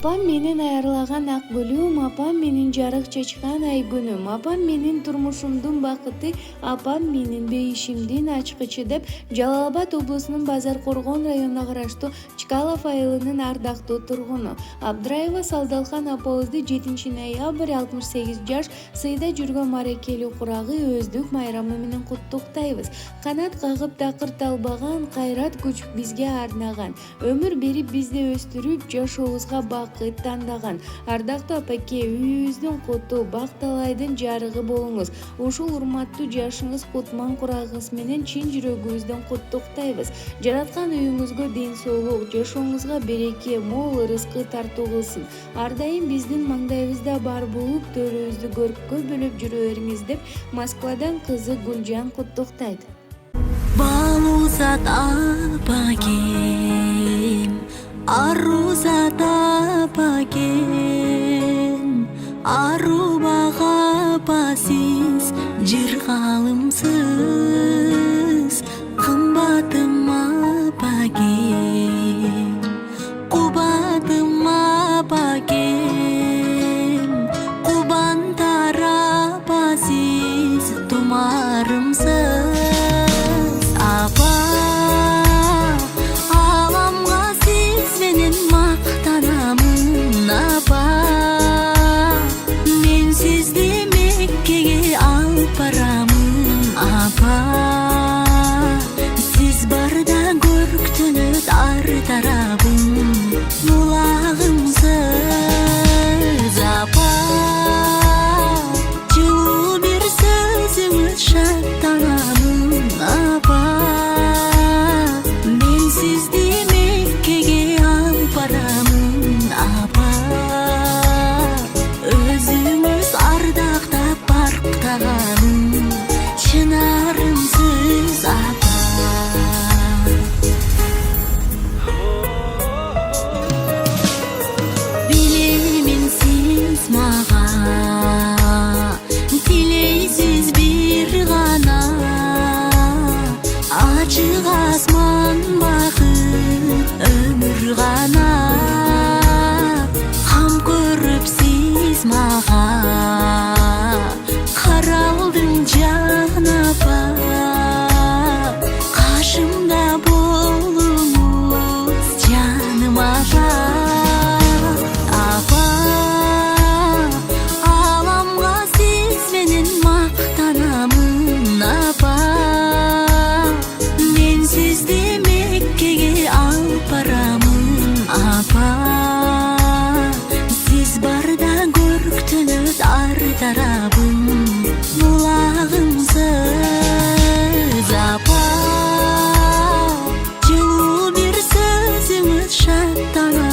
Апам менен айырлаган ак гүлүм, апам менен жарык чачкан айгүнүм, апам менин турмушумдун бакыты, апам менин бейишимдин ачкычы деп Жалал Абад облусунун Базар Коргон районуна караштуу Чкалов айылынын ардактуу тургуну Абдраева Салдалхан апабызды 7 ноябрь 68 жаш сыйда жүргөн марекелүү курагы өздүк майрамы менен куттуктайбыз. Канат кагып такыр талбаган кайрат күч бизге арнаган, өмүр берип бизди өстүрүп жашообузга бакыт тандаган ардактуу апаке, үйүбүздүн куту, бак талайдын жарыгы болуңуз. Ушул урматтуу жашыңыз кутман курагыңыз менен чын жүрөгүбүздөн куттуктайбыз. Жараткан үйүңүзгө ден соолук, жашооңузга береке, мол рызкы тартуу кылсын. Ар дайым биздин маңдайыбызда бар болуп, төрүбүздү көрккө бөлөп жүрө бериңиз деп Москвадан кызы Гүлжан куттуктайт. Балузат апагем, арузат апагем, арубага апасыз, жыргалымсыз, кымбатым апагем, кубатым апагем, кубантар апасыз, тумарымсыз. Tarabım, bulağımsız apa, жылуу bir sözümüz şarttanamın apa, men sizdi Mekkege alып baramın apa, özümüz ardaqtap barktagaным, чынарымсыз apa. Tileysiz bir gana, açık asman bakıp ömür gana, ham көрүп siz mağa, karaldın can apa, kaşımda bolunuz canım apa. Tarabım, bulağımsız apa, жылуу bir sözümüz şarttanamın